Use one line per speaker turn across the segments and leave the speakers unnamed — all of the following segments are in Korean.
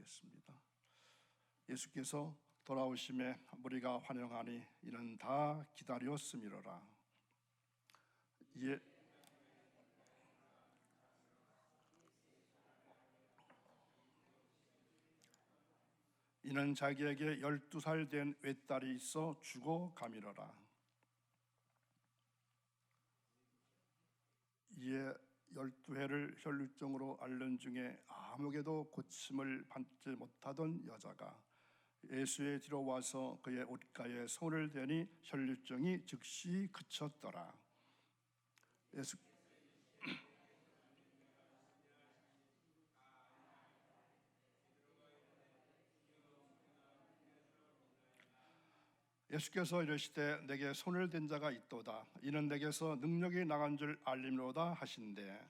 기도하겠습니다. 예수께서 돌아오심에 우리가 환영하니 이는 다 기다렸음이로라. 이는 자기에게 12살 된 외딸이 있어 죽어가미로라. 이에 12회를 혈루증으로 앓는 중에 아무에게도 고침을 받지 못하던 여자가 예수의 뒤로 와서 그의 옷가에 손을 대니 혈루증이 즉시 그쳤더라. 예수께서 이르시되 내게 손을 댄 자가 있도다. 이는 내게서 능력이 나간 줄 알림로다 하신대.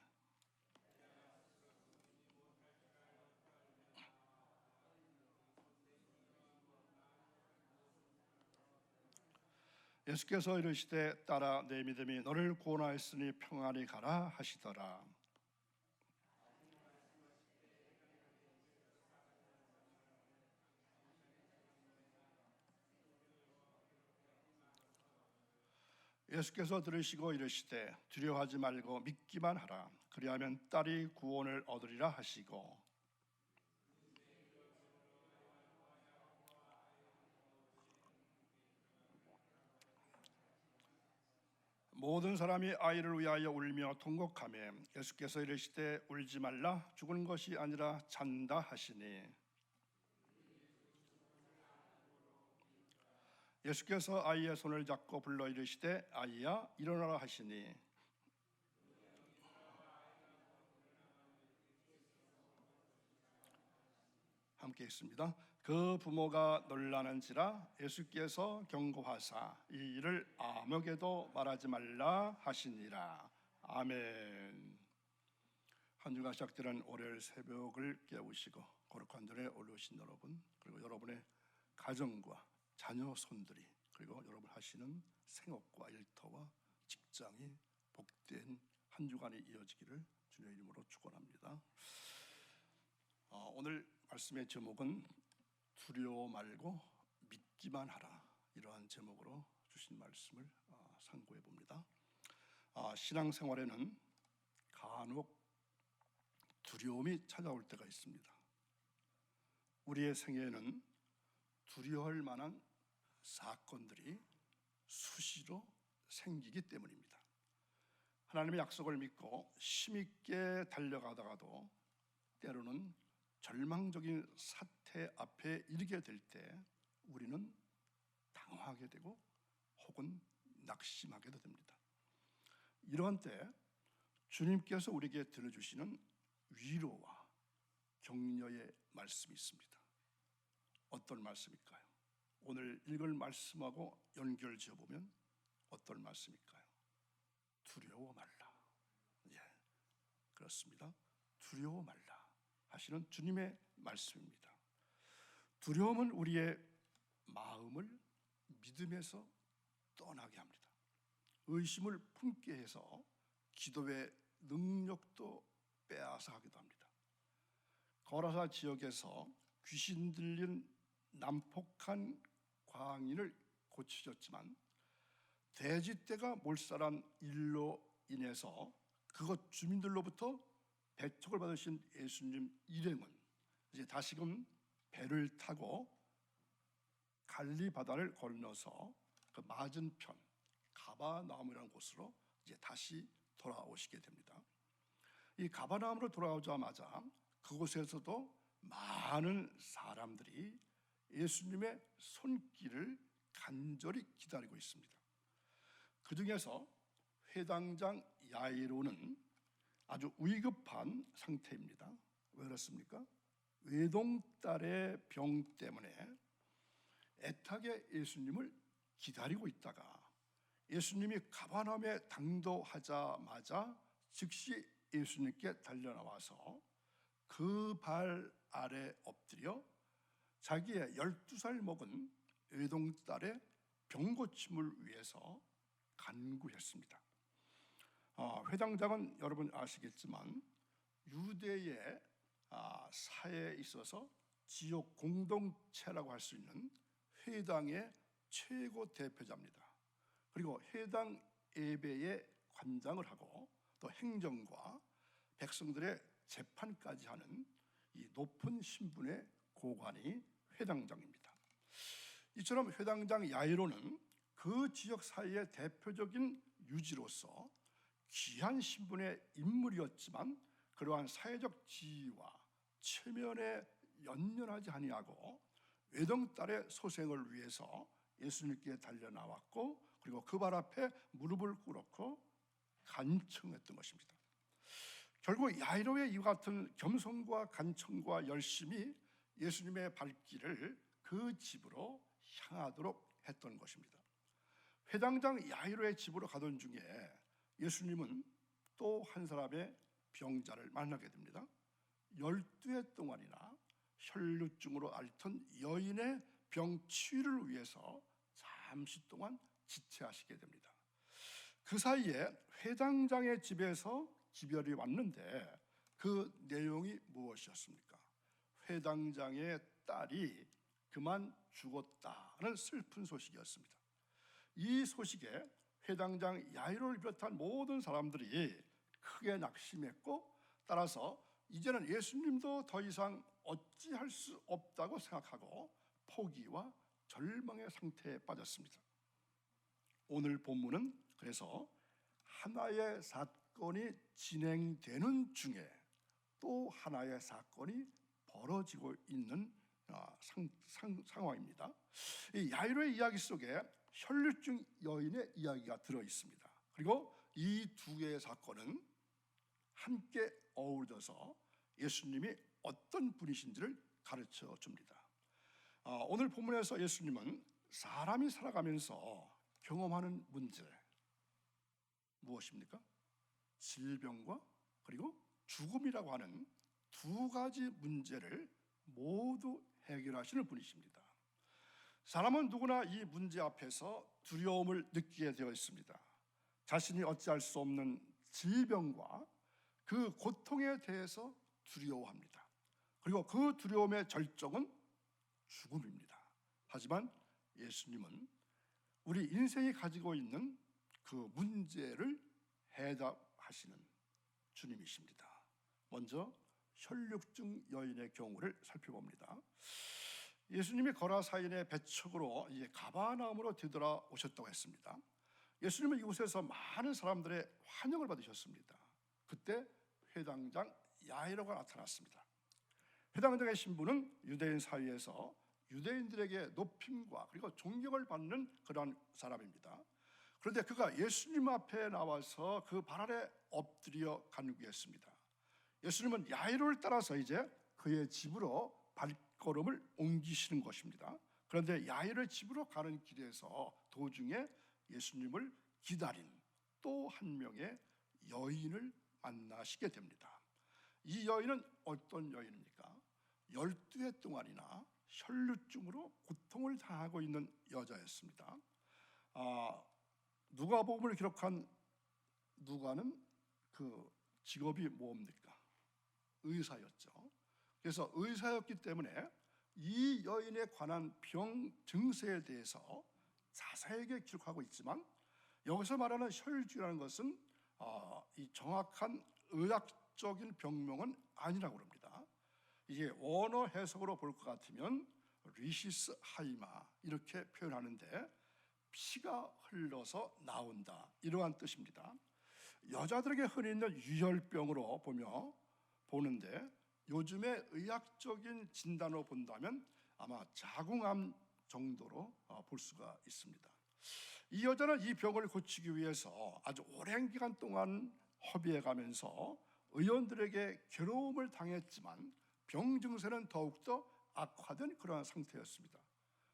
예수께서 이르시되 딸아 내 믿음이 너를 구원하였으니 평안히 가라 하시더라. 예수께서 들으시고 이르시되 두려워하지 말고 믿기만 하라. 그리하면 딸이 구원을 얻으리라 하시고 모든 사람이 아이를 위하여 울며 통곡하며 예수께서 이르시되 울지 말라. 죽은 것이 아니라 잔다 하시니 예수께서 아이의 손을 잡고 불러 이르시되 아이야 일어나라 하시니 함께 있습니다. 그 부모가 놀라는지라 예수께서 경고하사 이 일을 아무에게도 말하지 말라 하시니라. 아멘. 한 주가 시작되는 월요일 새벽을 깨우시고 거룩한 전에 올라오신 여러분, 그리고 여러분의 가정과 자녀 손들이, 그리고 여러분 하시는 생업과 일터와 직장이 복된 한 주간이 이어지기를 주님의 이름으로 축원합니다. 오늘 말씀의 제목은 두려워 말고 믿기만 하라, 이러한 제목으로 주신 말씀을 상고해 봅니다. 신앙생활에는 간혹 두려움이 찾아올 때가 있습니다. 우리의 생애에는 두려워할 만한 사건들이 수시로 생기기 때문입니다. 하나님의 약속을 믿고 힘있게 달려가다가도 때로는 절망적인 사태 앞에 이르게 될 때 우리는 당황하게 되고 혹은 낙심하게도 됩니다. 이러한 때 주님께서 우리에게 들려주시는 위로와 격려의 말씀이 있습니다. 어떤 말씀일까요? 오늘 읽을 말씀하고 연결 지어보면 어떤 말씀일까요? 두려워 말라. 예, 그렇습니다. 두려워 말라 하시는 주님의 말씀입니다. 두려움은 우리의 마음을 믿음에서 떠나게 합니다. 의심을 품게 해서 기도의 능력도 빼앗아 가기도 합니다. 거라사 지역에서 귀신 들린 난폭한 광인을 고치셨지만 돼지떼가 몰살한 일로 인해서 그것 주민들로부터 배척을 받으신 예수님 일행은 이제 다시금 배를 타고 갈리 바다를 건너서 그 맞은편 가바나움이라는 곳으로 이제 다시 돌아오시게 됩니다. 이 가바나움으로 돌아오자마자 그곳에서도 많은 사람들이 예수님의 손길을 간절히 기다리고 있습니다. 그 중에서 회당장 야이로는 아주 위급한 상태입니다. 왜 그렇습니까? 외동딸의 병 때문에 애타게 예수님을 기다리고 있다가 예수님이 가버나움에 당도하자마자 즉시 예수님께 달려나와서 그 발 아래 엎드려 자기의 12살 먹은 외동딸의 병고침을 위해서 간구했습니다. 회당장은 여러분 아시겠지만 유대의 사회에 있어서 지역 공동체라고 할 수 있는 회당의 최고 대표자입니다. 그리고 회당 예배의 관장을 하고 또 행정과 백성들의 재판까지 하는 이 높은 신분의 고관이 회당장입니다. 이처럼 회당장 야이로는 그 지역 사회의 대표적인 유지로서 귀한 신분의 인물이었지만 그러한 사회적 지위와 체면에 연연하지 아니하고 외동딸의 소생을 위해서 예수님께 달려나왔고 그리고 그 발 앞에 무릎을 꿇었고 간청했던 것입니다. 결국 야이로의 이와 같은 겸손과 간청과 열심이 예수님의 발길을 그 집으로 향하도록 했던 것입니다. 회당장 야이로의 집으로 가던 중에 예수님은 또 한 사람의 병자를 만나게 됩니다. 12해 동안이나 혈루증으로 앓던 여인의 병 치유를 위해서 잠시 동안 지체하시게 됩니다. 그 사이에 회당장의 집에서 기별이 왔는데 그 내용이 무엇이었습니까? 회당장의 딸이 그만 죽었다는 슬픈 소식이었습니다. 이 소식에 회당장 야이로를 비롯한 모든 사람들이 크게 낙심했고 따라서 이제는 예수님도 더 이상 어찌할 수 없다고 생각하고 포기와 절망의 상태에 빠졌습니다. 오늘 본문은 그래서 하나의 사건이 진행되는 중에 또 하나의 사건이 벌어지고 있는 상황입니다. 이 야이로의 이야기 속에 혈루증 여인의 이야기가 들어 있습니다. 그리고 이 두 개의 사건은 함께 어우러져서 예수님이 어떤 분이신지를 가르쳐 줍니다. 오늘 본문에서 예수님은 사람이 살아가면서 경험하는 문제 무엇입니까? 질병과 그리고 죽음이라고 하는 두 가지 문제를 모두 해결하시는 분이십니다. 사람은 누구나 이 문제 앞에서 두려움을 느끼게 되어 있습니다. 자신이 어찌할 수 없는 질병과 그 고통에 대해서 두려워합니다. 그리고 그 두려움의 절정은 죽음입니다. 하지만 예수님은 우리 인생이 가지고 있는 그 문제를 해답하시는 주님이십니다. 먼저 혈루증 여인의 경우를 살펴봅니다. 예수님이 거라사인의 배척으로 가버나움으로 되돌아오셨다고 했습니다. 예수님은 이곳에서 많은 사람들의 환영을 받으셨습니다. 그때 회당장 야이로가 나타났습니다. 회당장의 신분은 유대인 사회에서 유대인들에게 높임과 그리고 존경을 받는 그러한 사람입니다. 그런데 그가 예수님 앞에 나와서 그 발 아래 엎드려 간구했습니다. 예수님은 야이로를 따라서 이제 그의 집으로 발걸음을 옮기시는 것입니다. 그런데 야이로의 집으로 가는 길에서 도중에 예수님을 기다린 또 한 명의 여인을 만나시게 됩니다. 이 여인은 어떤 여인입니까? 12해 동안이나 혈루증으로 고통을 당하고 있는 여자였습니다. 누가복음을 기록한 누가는 그 직업이 뭡니까? 의사였죠. 그래서 의사였기 때문에 이 여인에 관한 병 증세에 대해서 자세하게 기록하고 있지만 여기서 말하는 혈루증이라는 것은 이 정확한 의학적인 병명은 아니라고 합니다. 이게 원어 해석으로 볼 것 같으면 리시스 하이마 이렇게 표현하는데 피가 흘러서 나온다 이러한 뜻입니다. 여자들에게 흔히 있는 유혈병으로 보는데 요즘의 의학적인 진단으로 본다면 아마 자궁암 정도로 볼 수가 있습니다. 이 여자는 이 병을 고치기 위해서 아주 오랜 기간 동안 허비해가면서 의원들에게 괴로움을 당했지만 병 증세는 더욱더 악화된 그러한 상태였습니다.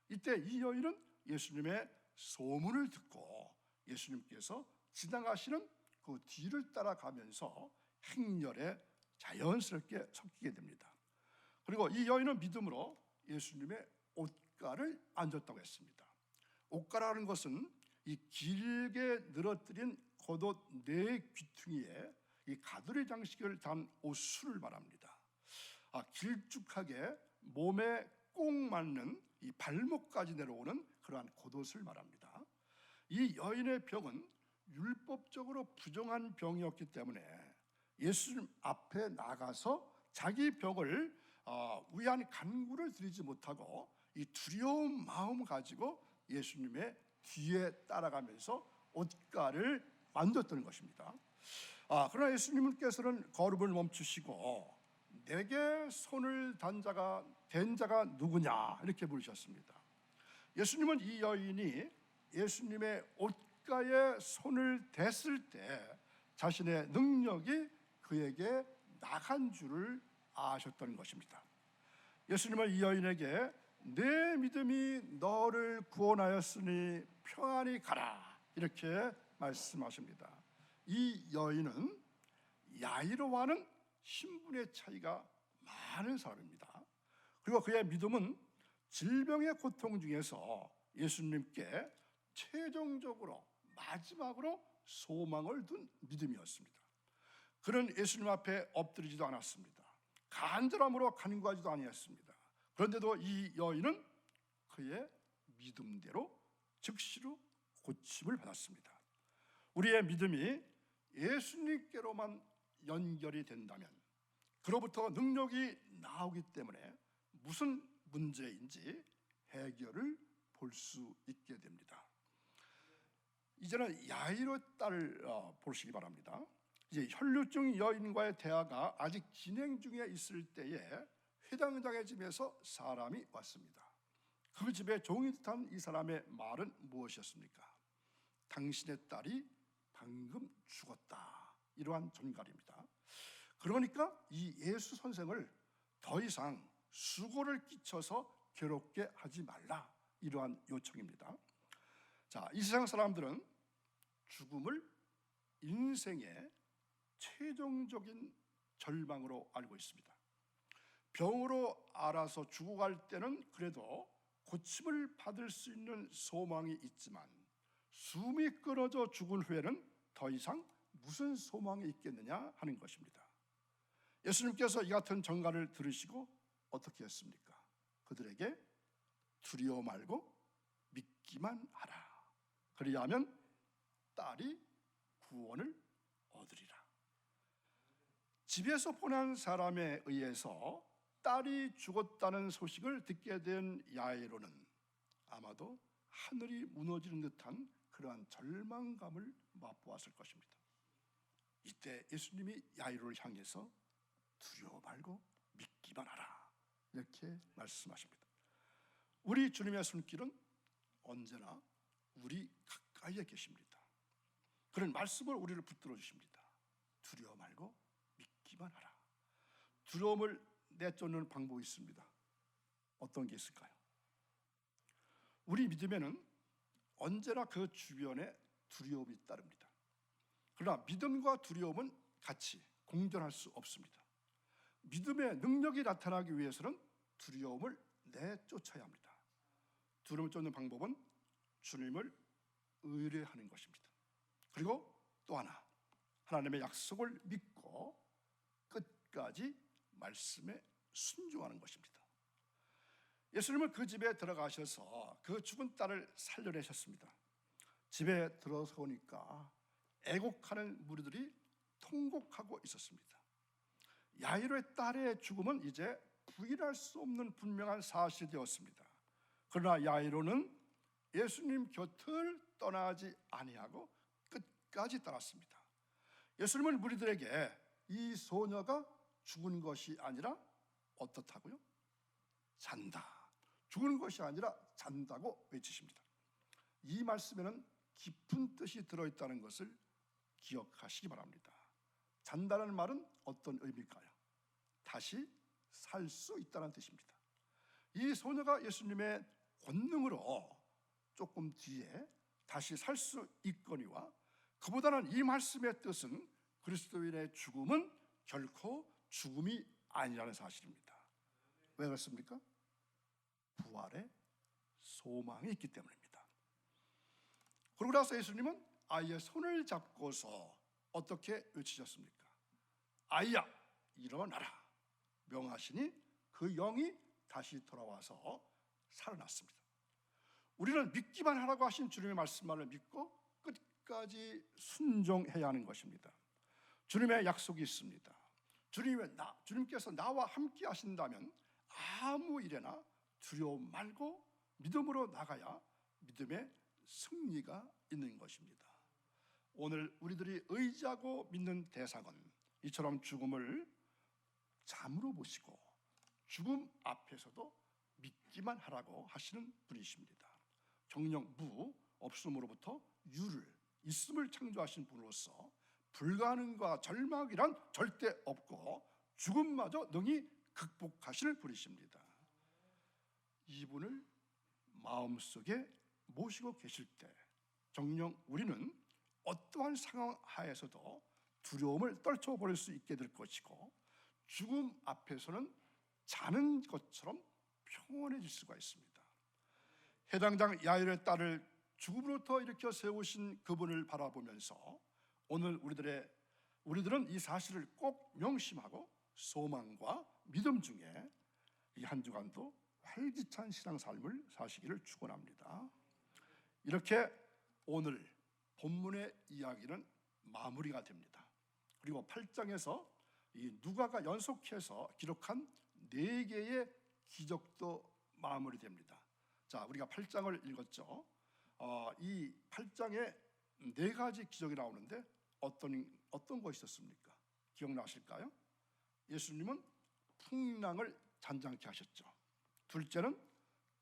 이때 이 여인은 예수님의 소문을 듣고 예수님께서 지나가시는 그 뒤를 따라가면서 행렬에 자연스럽게 섞이게 됩니다. 그리고 이 여인은 믿음으로 예수님의 옷가를 만졌다고 했습니다. 옷가라는 것은 이 길게 늘어뜨린 겉옷 네 귀퉁이에 이 가두리 장식을 단 옷술을 말합니다. 길쭉하게 몸에 꼭 맞는 이 발목까지 내려오는 그러한 겉옷을 말합니다. 이 여인의 병은 율법적으로 부정한 병이었기 때문에 예수님 앞에 나가서 자기 병을 위한 간구를 드리지 못하고 이 두려운 마음 가지고 예수님의 뒤에 따라가면서 옷가를 만졌던 것입니다. 그러나 예수님께서는 걸음을 멈추시고 내게 손을 댄 자가 누구냐 이렇게 물으셨습니다. 예수님은 이 여인이 예수님의 옷가에 손을 댔을 때 자신의 능력이 그에게 나간 줄을 아셨던 것입니다. 예수님은 이 여인에게 내 믿음이 너를 구원하였으니 평안히 가라 이렇게 말씀하십니다. 이 여인은 야이로와는 신분의 차이가 많은 사람입니다. 그리고 그의 믿음은 질병의 고통 중에서 예수님께 최종적으로 마지막으로 소망을 둔 믿음이었습니다. 그는 예수님 앞에 엎드리지도 않았습니다. 간절함으로 간구하지도 아니했습니다. 그런데도 이 여인은 그의 믿음대로 즉시로 고침을 받았습니다. 우리의 믿음이 예수님께로만 연결이 된다면 그로부터 능력이 나오기 때문에 무슨 문제인지 해결을 볼 수 있게 됩니다. 이제는 야이로 딸을 보시기 바랍니다. 이제 혈류증 여인과의 대화가 아직 진행 중에 있을 때에 회당장의 집에서 사람이 왔습니다. 그 집에 종이 듯한 이 사람의 말은 무엇이었습니까? 당신의 딸이 방금 죽었다. 이러한 전갈입니다. 그러니까 이 예수 선생을 더 이상 수고를 끼쳐서 괴롭게 하지 말라. 이러한 요청입니다. 자, 이 세상 사람들은 죽음을 인생의 최종적인 절망으로 알고 있습니다. 병으로 알아서 죽어갈 때는 그래도 고침을 받을 수 있는 소망이 있지만 숨이 끊어져 죽은 후에는 더 이상 무슨 소망이 있겠느냐 하는 것입니다. 예수님께서 이 같은 전갈을 들으시고 어떻게 했습니까? 그들에게 두려워 말고 믿기만 하라. 그리하면 딸이 구원을 얻으리라. 집에서 보낸 사람에 의해서 딸이 죽었다는 소식을 듣게 된 야이로는 아마도 하늘이 무너지는 듯한 그러한 절망감을 맛보았을 것입니다. 이때 예수님이 야이로를 향해서 두려워 말고 믿기만 하라 이렇게 말씀하십니다. 우리 주님의 손길은 언제나 우리 가까이에 계십니다. 그런 말씀을 우리를 붙들어 주십니다. 두려워 말고 믿기만 하라. 두려움을 내쫓는 방법이 있습니다. 어떤 게 있을까요? 우리 믿음에는 언제나 그 주변에 두려움이 따릅니다. 그러나 믿음과 두려움은 같이 공존할 수 없습니다. 믿음의 능력이 나타나기 위해서는 두려움을 내쫓아야 합니다. 두려움을 쫓는 방법은 주님을 의뢰하는 것입니다. 그리고 또 하나, 하나님의 약속을 믿고 끝까지 말씀에 순종하는 것입니다. 예수님은 그 집에 들어가셔서 그 죽은 딸을 살려내셨습니다. 집에 들어서니까 애곡하는 무리들이 통곡하고 있었습니다. 야이로의 딸의 죽음은 이제 부인할 수 없는 분명한 사실이 되었습니다. 그러나 야이로는 예수님 곁을 떠나지 아니하고 끝까지 따랐습니다. 예수님은 무리들에게 이 소녀가 죽은 것이 아니라 어떻다고요? 잔다. 죽은 것이 아니라 잔다고 외치십니다. 이 말씀에는 깊은 뜻이 들어있다는 것을 기억하시기 바랍니다. 잔다는 말은 어떤 의미일까요? 다시 살 수 있다는 뜻입니다. 이 소녀가 예수님의 권능으로 조금 뒤에 다시 살 수 있거니와 그보다는 이 말씀의 뜻은 그리스도인의 죽음은 결코 죽음이 아니라는 사실입니다. 왜 그렇습니까? 부활의 소망이 있기 때문입니다. 그러고 나서 예수님은 아이의 손을 잡고서 어떻게 외치셨습니까? 아이야 일어나라 명하시니 그 영이 다시 돌아와서 살아났습니다. 우리는 믿기만 하라고 하신 주님의 말씀만을 믿고 끝까지 순종해야 하는 것입니다. 주님의 약속이 있습니다. 주님께서 나와 함께 하신다면 아무 일에나 두려움 말고 믿음으로 나가야 믿음의 승리가 있는 것입니다. 오늘 우리들이 의지하고 믿는 대상은 이처럼 죽음을 잠으로 보시고 죽음 앞에서도 믿기만 하라고 하시는 분이십니다. 정령 무 없음으로부터 유를 있음을 창조하신 분으로서 불가능과 절망이란 절대 없고 죽음마저 능히 극복하실 분이십니다. 이분을 마음속에 모시고 계실 때 정녕 우리는 어떠한 상황 하에서도 두려움을 떨쳐버릴 수 있게 될 것이고 죽음 앞에서는 자는 것처럼 평온해질 수가 있습니다. 해당장 야일의 딸을 죽음으로부터 일으켜 세우신 그분을 바라보면서 오늘 우리들은 이 사실을 꼭 명심하고 소망과 믿음 중에 이 한 주간도 활기찬 신앙삶을 사시기를 축원합니다. 이렇게 오늘 본문의 이야기는 마무리가 됩니다. 그리고 8장에서 이 누가가 연속해서 기록한 4개의 기적도 마무리됩니다. 자, 우리가 8장을 읽었죠. 이 8장에 4가지 기적이 나오는데 어떤 것이 있었습니까? 기억나실까요? 예수님은 풍랑을 잔잔케 하셨죠. 둘째는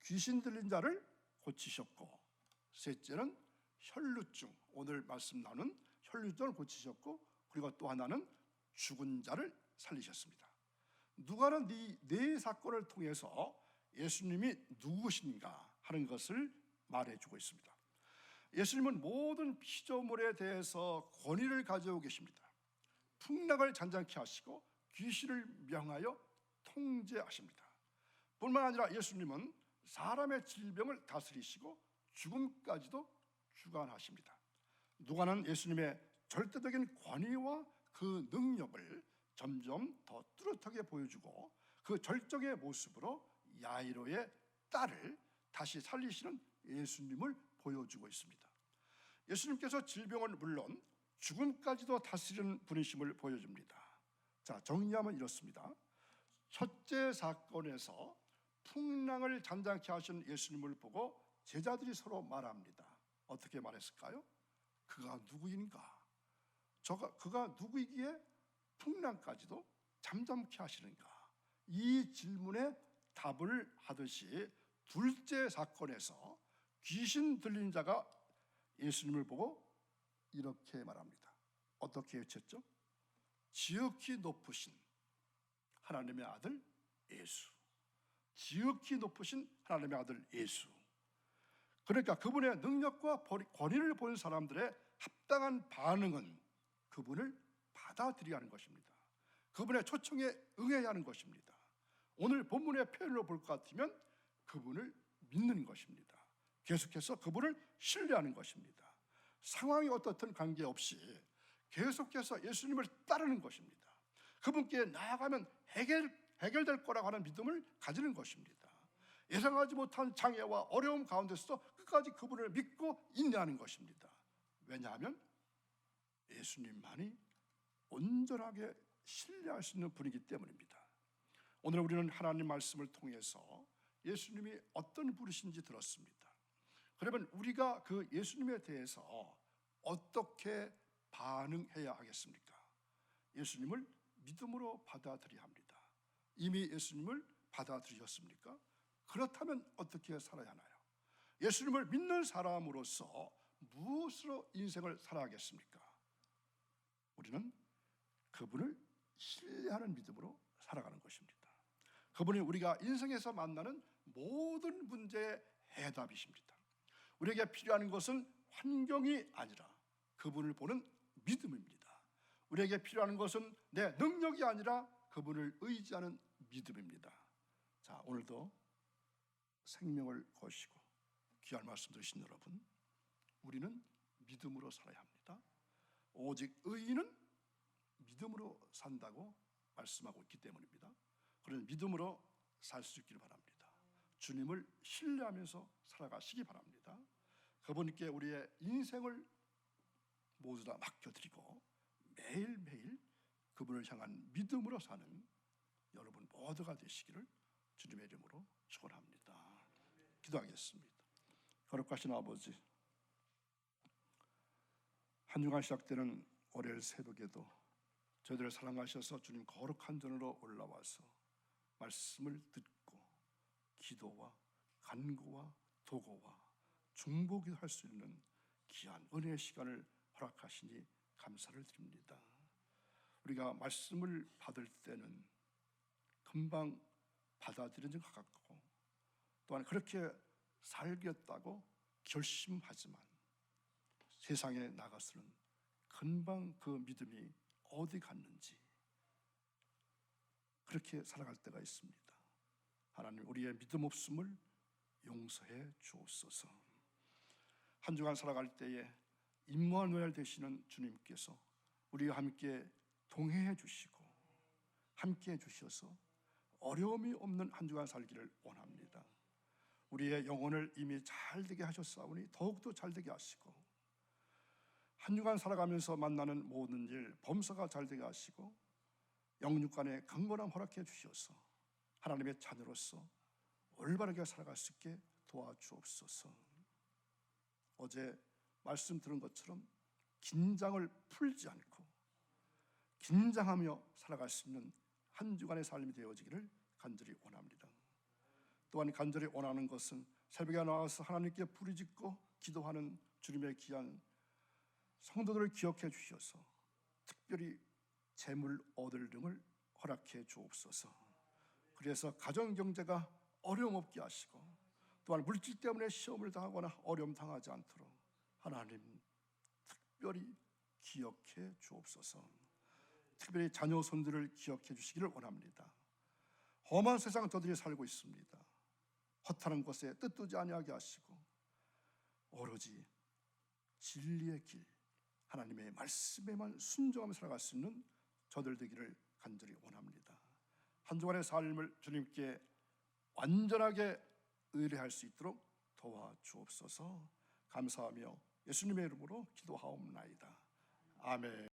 귀신 들린 자를 고치셨고, 셋째는 혈루증, 오늘 말씀 나눈 혈루증을 고치셨고, 그리고 또 하나는 죽은 자를 살리셨습니다. 누가는 이 4 사건을 통해서 예수님이 누구신가 하는 것을 말해주고 있습니다. 예수님은 모든 피조물에 대해서 권위를 가지고 계십니다. 풍랑을 잔잔케 하시고 귀신을 명하여 통제하십니다. 뿐만 아니라 예수님은 사람의 질병을 다스리시고 죽음까지도 주관하십니다. 누가는 예수님의 절대적인 권위와 그 능력을 점점 더 뚜렷하게 보여주고 그 절정의 모습으로 야이로의 딸을 다시 살리시는 예수님을 보여주고 있습니다. 예수님께서 질병은 물론 죽음까지도 다스리는 분이심을 보여줍니다. 자, 정리하면 이렇습니다. 첫째 사건에서 풍랑을 잔잔케 하신 예수님을 보고 제자들이 서로 말합니다. 어떻게 말했을까요? 그가 누구인가? 그가 누구이기에 풍랑까지도 잠잠케 하시는가? 이 질문에 답을 하듯이 둘째 사건에서 귀신 들린 자가 예수님을 보고 이렇게 말합니다. 어떻게 외쳤죠? 지극히 높으신 하나님의 아들 예수. 지극히 높으신 하나님의 아들 예수. 그러니까 그분의 능력과 권위를 본 사람들의 합당한 반응은 그분을 받아들여야 하는 것입니다. 그분의 초청에 응해야 하는 것입니다. 오늘 본문의 표현으로 볼 것 같으면 그분을 믿는 것입니다. 계속해서 그분을 신뢰하는 것입니다. 상황이 어떻든 관계없이 계속해서 예수님을 따르는 것입니다. 그분께 나아가면 해결될 거라고 하는 믿음을 가지는 것입니다. 예상하지 못한 장애와 어려움 가운데서도 끝까지 그분을 믿고 인내하는 것입니다. 왜냐하면 예수님만이 온전하게 신뢰할 수 있는 분이기 때문입니다. 오늘 우리는 하나님 말씀을 통해서 예수님이 어떤 분이신지 들었습니다. 그러면 우리가 그 예수님에 대해서 어떻게 반응해야 하겠습니까? 예수님을 믿음으로 받아들여야 합니다. 이미 예수님을 받아들이셨습니까? 그렇다면 어떻게 살아야 하나요? 예수님을 믿는 사람으로서 무엇으로 인생을 살아가겠습니까? 우리는 그분을 신뢰하는 믿음으로 살아가는 것입니다. 그분이 우리가 인생에서 만나는 모든 문제의 해답이십니다. 우리에게 필요한 것은 환경이 아니라 그분을 보는 믿음입니다. 우리에게 필요한 것은 내 능력이 아니라 그분을 의지하는 믿음입니다. 자, 오늘도 생명을 거시고 귀한 말씀 들으신 여러분, 우리는 믿음으로 살아야 합니다. 오직 의인은 믿음으로 산다고 말씀하고 있기 때문입니다. 그런 믿음으로 살 수 있기를 바랍니다. 주님을 신뢰하면서 살아가시기 바랍니다. 그분께 우리의 인생을 모두 다 맡겨드리고 매일매일 그분을 향한 믿음으로 사는 여러분 모두가 되시기를 주님의 이름으로 축원합니다. 기도하겠습니다. 거룩하신 아버지, 한 주간 시작되는 월요일 새벽에도 저희들을 사랑하셔서 주님 거룩한 전으로 올라와서 말씀을 듣고 기도와 간구와 도고와 중보기도 할 수 있는 귀한 은혜의 시간을 허락하시니 감사를 드립니다. 우리가 말씀을 받을 때는 금방 받아들이는 것 같고 또한 그렇게 살겠다고 결심하지만 세상에 나가서는 금방 그 믿음이 어디 갔는지 그렇게 살아갈 때가 있습니다. 하나님, 우리의 믿음 없음을 용서해 주옵소서. 한 주간 살아갈 때에 임마누엘 되시는 주님께서 우리와 함께 동행해 주시고 함께 해 주셔서 어려움이 없는 한 주간 살기를 원합니다. 우리의 영혼을 이미 잘되게 하셨사오니 더욱더 잘되게 하시고 한 주간 살아가면서 만나는 모든 일 범사가 잘되게 하시고 영육간의 강건함 허락해 주셔서 하나님의 자녀로서 올바르게 살아갈 수 있게 도와주옵소서. 어제 말씀 들은 것처럼 긴장을 풀지 않고 긴장하며 살아갈 수 있는 한 주간의 삶이 되어지기를 간절히 원합니다. 또한 간절히 원하는 것은 새벽에 나와서 하나님께 부르짖고 기도하는 주님의 귀한 성도들을 기억해 주셔서 특별히 재물 얻을 등을 허락해 주옵소서. 그래서 가정 경제가 어려움 없게 하시고 또한 물질 때문에 시험을 당하거나 어려움 당하지 않도록 하나님 특별히 기억해 주옵소서. 특별히 자녀 손들을 기억해 주시기를 원합니다. 험한 세상 저들이 살고 있습니다. 허탄한 것에 뜻두지 아니하게 하시고 오로지 진리의 길, 하나님의 말씀에만 순종하며 살아갈 수 있는 저들 되기를 간절히 원합니다. 한 주간의 삶을 주님께 완전하게 의뢰할 수 있도록 도와주옵소서. 감사하며 예수님의 이름으로 기도하옵나이다. 아멘.